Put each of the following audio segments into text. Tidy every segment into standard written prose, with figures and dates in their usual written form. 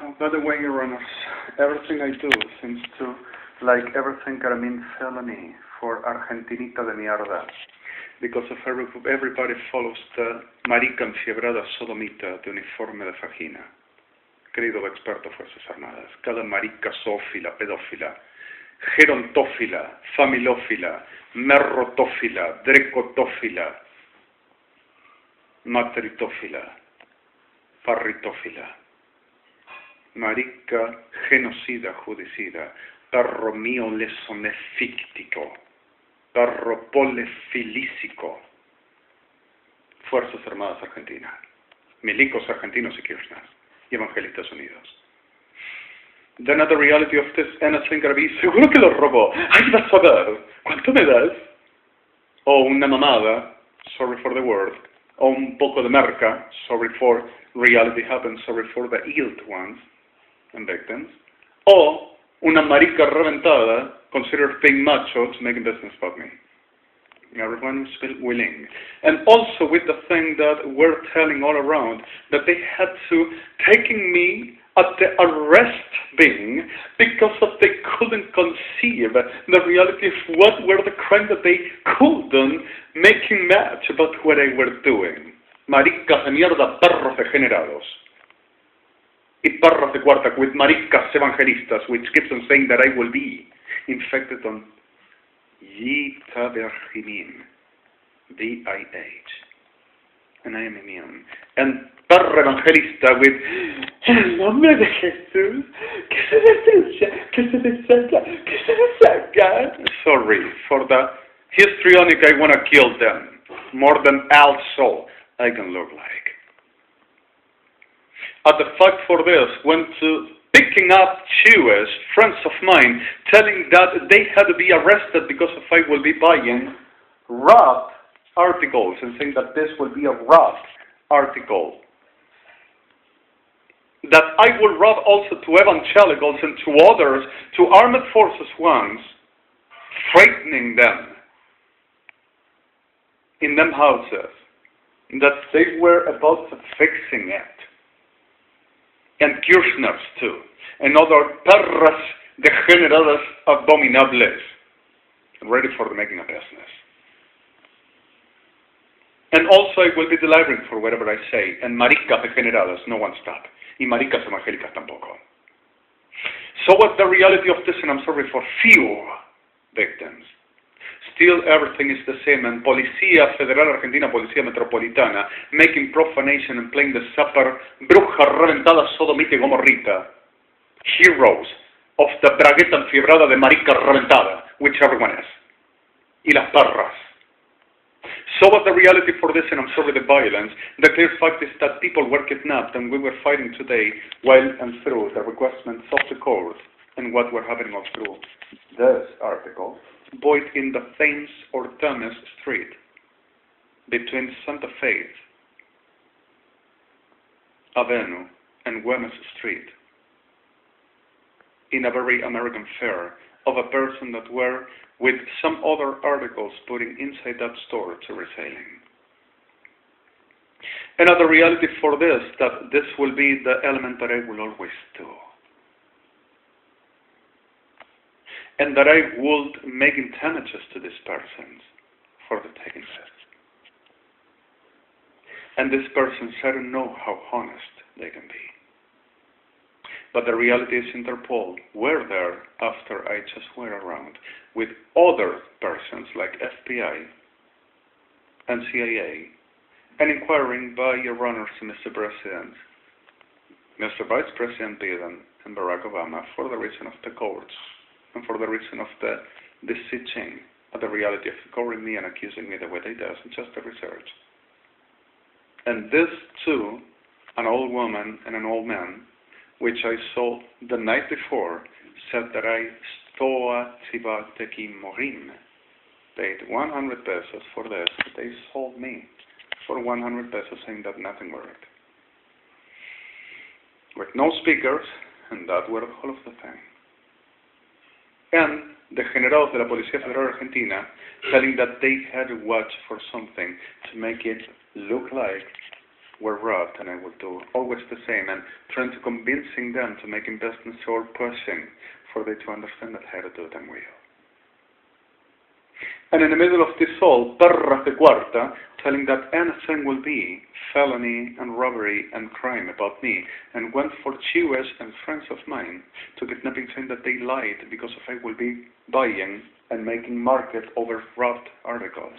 By the way, Your Honors, everything I do seems to, like everything that means felony for Argentinita de mierda, because of everybody follows the marica enfiebrada sodomita de uniforme de vagina. Querido experto Fuerzas Armadas, cada marica zoófila, pedófila, gerontófila, familófila, merrotófila, drecotófila, materitófila, parritófila, marica genocida judicida, perro mío lesonefíctico, perro polefilísico, Fuerzas Armadas Argentinas, milicos argentinos y kirchners, y evangelistas unidos. Then at the reality of this anything gonna be, seguro que lo robó, ay vas a ver, ¿cuánto me das? O una mamada, sorry for the word, o un poco de merca, sorry for reality happens, sorry for the ill ones and victims, o una marica reventada, considered being macho to make a business about me. Everyone is willing. And also with the thing that we're telling all around, that they had to, taking me at the arrest bin, because of they couldn't conceive the reality of what were the crimes that they couldn't making match about what they were doing. Maricas de mierda, perros degenerados. Y perros de cuarta, with maricas evangelistas, which keeps on saying that I will be infected on Yita Virginim, VIH, and I am immune. And perro evangelista with el nombre de Jesús, que se destruya, que se desaca, que se desaca. Sorry for the histrionic, I want to kill them more than also I can look like. The fact for this went to picking up Jewish friends of mine, telling that they had to be arrested because if I will be buying rap articles and saying that this will be a rap article. That I will rob also to evangelicals and to others, to armed forces ones, frightening them in them houses, that they were about to fixing it. And Kirchners too, and other perras degeneradas abominables, ready for the making of business. And also I will be delivering for whatever I say, and maricas degeneradas, no one stop, y maricas evangélicas tampoco. So what's the reality of this, and I'm sorry for few victims. Still everything is the same, and Policía Federal Argentina, Policía Metropolitana, making profanation and playing the supper, bruja reventada, sodomita y gomorrita, heroes of the bragueta enfiebrada de marica reventada, which everyone is, y las perras. So what the reality for this, and I'm sorry the violence, the clear fact is that people were kidnapped, and we were fighting today while and through the requestments of the court, and what were happening all through this article, both in the Thames or Thames Street, between Santa Fe Avenue and Güemes Street, in a very American fair of a person that were with some other articles putting inside that store to reselling. And the reality for this, that this will be the element that I will always do. And that I would make damages to these persons for the taking this. And these persons, I don't know how honest they can be. But the reality is Interpol were there after I just went around with other persons like FBI and CIA and inquiring by your honors, Mr. President, Mr. Vice President Biden and Barack Obama for the reason of the courts and for the reason of the beseeching of the reality of covering me and accusing me the way they do, and just the research. And this too, an old woman and an old man, which I saw the night before, said that I stoa tibaki morim, paid 100 pesos for this. They sold me for 100 pesos, saying that nothing worked. With no speakers, and that were the whole of the thing. And the generados de la Policía Federal Argentina telling that they had to watch for something to make it look like were robbed, and I will do always the same, and trying to convincing them to make investments or pushing for they to understand that how to do them well. And in the middle of this all, Perra de Cuarta, telling that anything will be felony and robbery and crime about me, and went for Jewish and friends of mine to kidnapping, saying that they lied because of I will be buying and making market over robbed articles,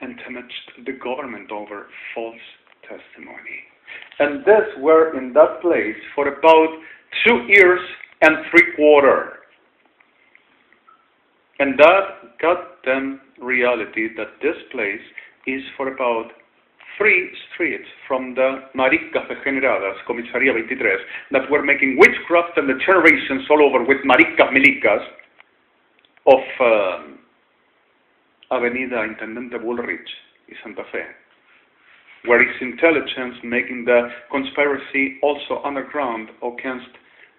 and damaged the government over false testimony. And this were in that place for about 2 years and 3/4. And that goddamn reality that this place is for about 3 streets from the Maricas Degeneradas, Comisaría 23, that were making witchcraft and the generations all over with Maricas Milicas of Avenida Intendente Bullrich y Santa Fe, where is intelligence making the conspiracy also underground against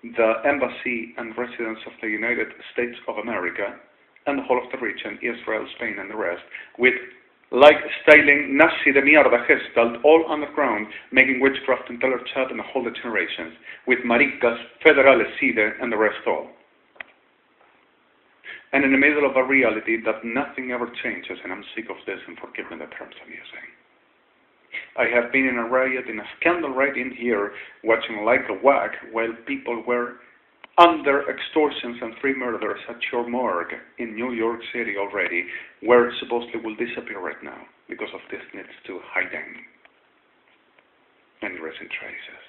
the embassy and residents of the United States of America and the whole of the region, Israel, Spain, and the rest, with like styling Nazi de mierda gestalt, all underground, making witchcraft and teller chat and the whole generations, with Maricas, Federales, Side, and the rest all. And in the middle of a reality that nothing ever changes, and I'm sick of this, and forgive me the terms I'm using. I have been in a riot, in a scandal right in here, watching like a whack, while people were under extortions and 3 murders at your morgue in New York City already, where supposedly will disappear right now because of this needs to hiding and erasing traces.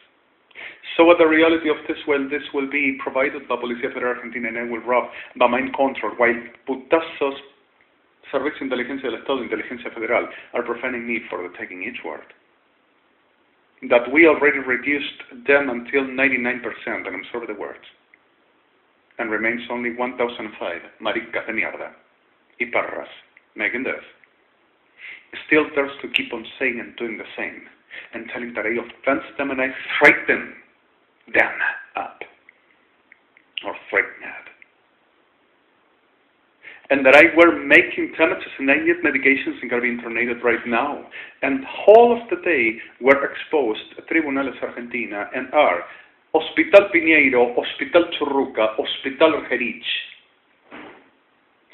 So what the reality of this, well, this will be provided by Policía Federal Argentina and I will rob by mind control, while putazos Servicio de Inteligencia del Estado, Inteligencia Federal, are profaning me for the taking each word. That we already reduced them until 99%, and I'm sorry the words, and remains only 1,005 maricas de mierda y perras making this. Still there's to keep on saying and doing the same, and telling that I offend them and I frighten them up, or frightened. And that I were making damages and I need medications and got to be internated right now. And all of the day were exposed at Tribunales Argentina and are Hospital Piñeiro, Hospital Churruca, Hospital Gerich,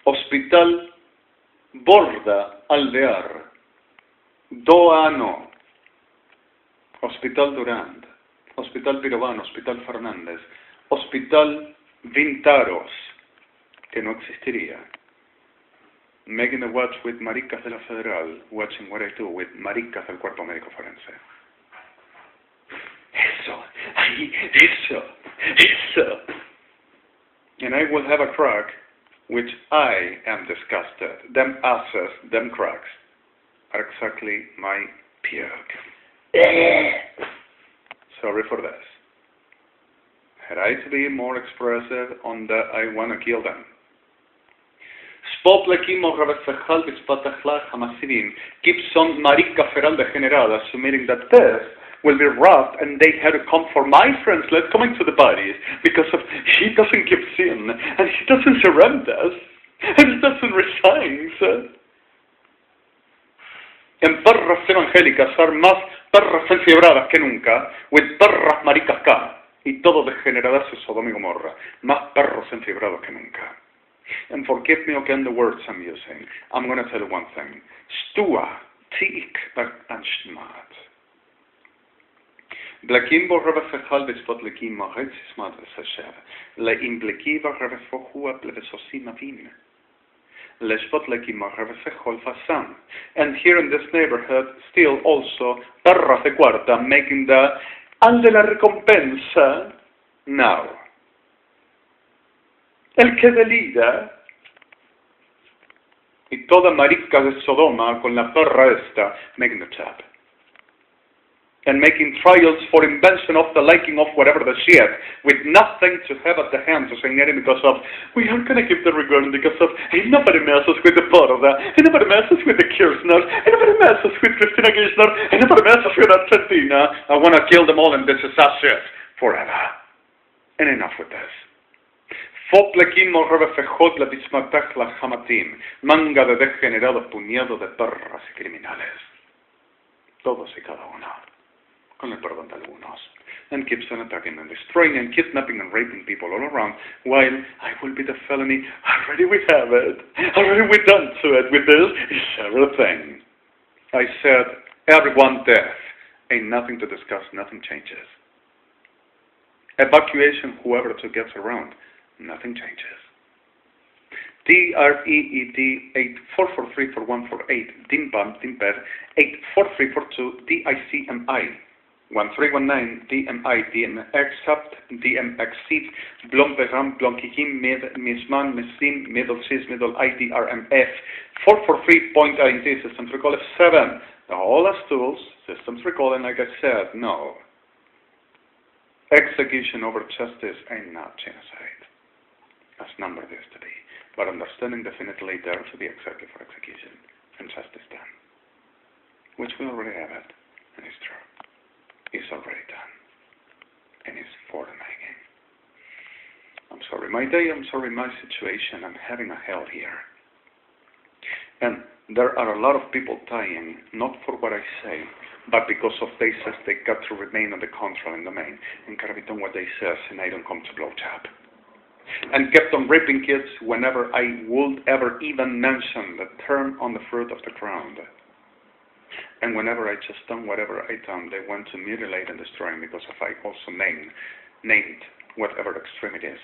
Hospital Borda Alvear, Doano, Hospital Durand, Hospital Pirovano, Hospital Fernández, Hospital Vintaros, que no existiría. Making a watch with Maricas de la Federal, watching what I do with Maricas del Cuerpo Médico Forense. Eso. And I will have a crack, which I am disgusted. Them asses, them cracks, are exactly my puke. Sorry for this. Had I to be more expressive on that, I want to kill them. Keeps on Marica Feral Degenerada, submitting that this will be robbed and they had to come for my friends, let's coming to the bodies, because of he doesn't give sin, and he doesn't surrender, and he doesn't resign. En perras evangélicas are más perras enfiebradas que nunca, with perras maricas K, y todo degeneradas es Sodoma y Gomorra, más perros enfiebrados que nunca. And forgive me again the words I'm using. I'm going to tell you one thing. Stua, tiik, and schmat. Blakimbo revefechal bespot lekima retzismat vesesher. Le imblekiva revefochua plevesosima vin. Le spot lekima revefechol fasam. And here in this neighborhood, still also, perras de cuarta, making the al de la recompensa now. El que delida, y toda marica de Sodoma con la perra esta, making the chap. And making trials for invention of the liking of whatever the shit, with nothing to have at the hands of Saint because of, we are going to give the regard because of, hey, nobody messes with the Borda, and nobody messes with the Kirchners, and nobody messes with Christina Kirchner, and nobody messes with Argentina. I want to kill them all and this is our shit forever. And enough with this. Manga de degenerados, puñado de perras y criminales. todos y cada uno, con el perdón de algunos, and keeps on attacking and destroying and kidnapping and raping people all around, while I will be the felony, already we have it, already we done to it, with this is everything. I said, everyone death, ain't nothing to discuss, nothing changes. Evacuation, whoever to gets around, nothing changes. DREED 84434148, DIMPAM, DIMPER 84342, DICMI 1319, DMI, DMXAPT, DMXCIT, Blomberam, Blonkikim, Misman, Mesim, Middle Cis, Middle IDRMF 443.INT, Systems Recall F7. All as tools, Systems Recall, and like I said, no. Execution over justice ain't not genocide, as number is to be, but understanding definitely there to be exactly for execution and justice done, which we already have it, and it's true. It's already done, and it's for the making. I'm sorry my day, I'm sorry my situation, I'm having a hell here. And there are a lot of people dying, not for what I say, but because of they says they got to remain on the controlling domain, and gotta be done what they says, and I don't come to blowjob. And kept on raping kids whenever I would ever even mention the term on the fruit of the ground. And whenever I just done whatever I done, they went to mutilate and destroy me because of I also named whatever the extremities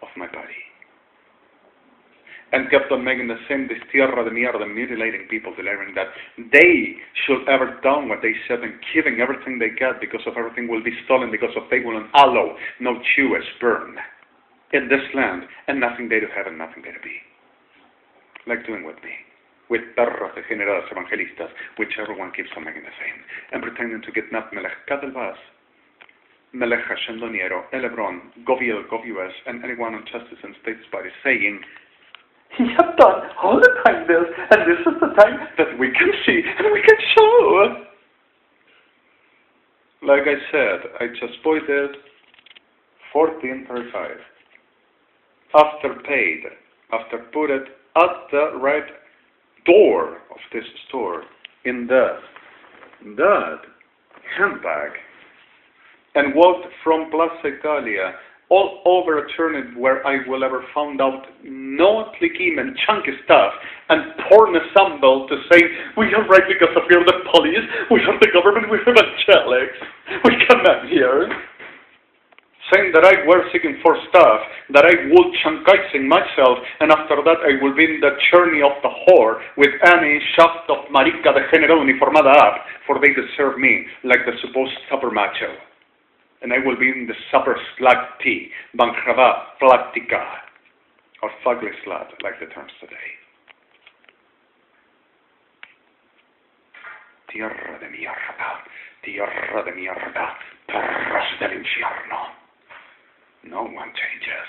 of my body. And kept on making the same destierra de mierda, mutilating people, delivering that they should ever done what they said and giving everything they got because of everything will be stolen because of they will not allow no Jews burn in this land and nothing they to have and nothing they to be. Like doing with me. With perros degenerados evangelistas, which everyone keeps on making the same, and pretending to kidnap Melech Kadelbas, Melech Shendoniero, Elebron, Goviel, Govius, and anyone on justice and states body saying, "You have done all the time this, and this is the time that we can see and we can show." Like I said, I just pointed 1435. After paid, after put it at the right door of this store in that handbag and walked from Plaza Italia all over eternity where I will ever found out no tlikim and chunky stuff and porn assemble to say we are right because of you're the police, we are the government, we are evangelics, we come out here. Saying that I were seeking for stuff, that I would chunkizing myself, and after that I will be in the journey of the whore with any shaft of marica degenerado uniformada up, for they deserve me like the supposed supper macho. And I will be in the supper slag tea, banjava, plática, or fugly slut, like the terms today. Tierra de mierda, perros del infierno. No one changes.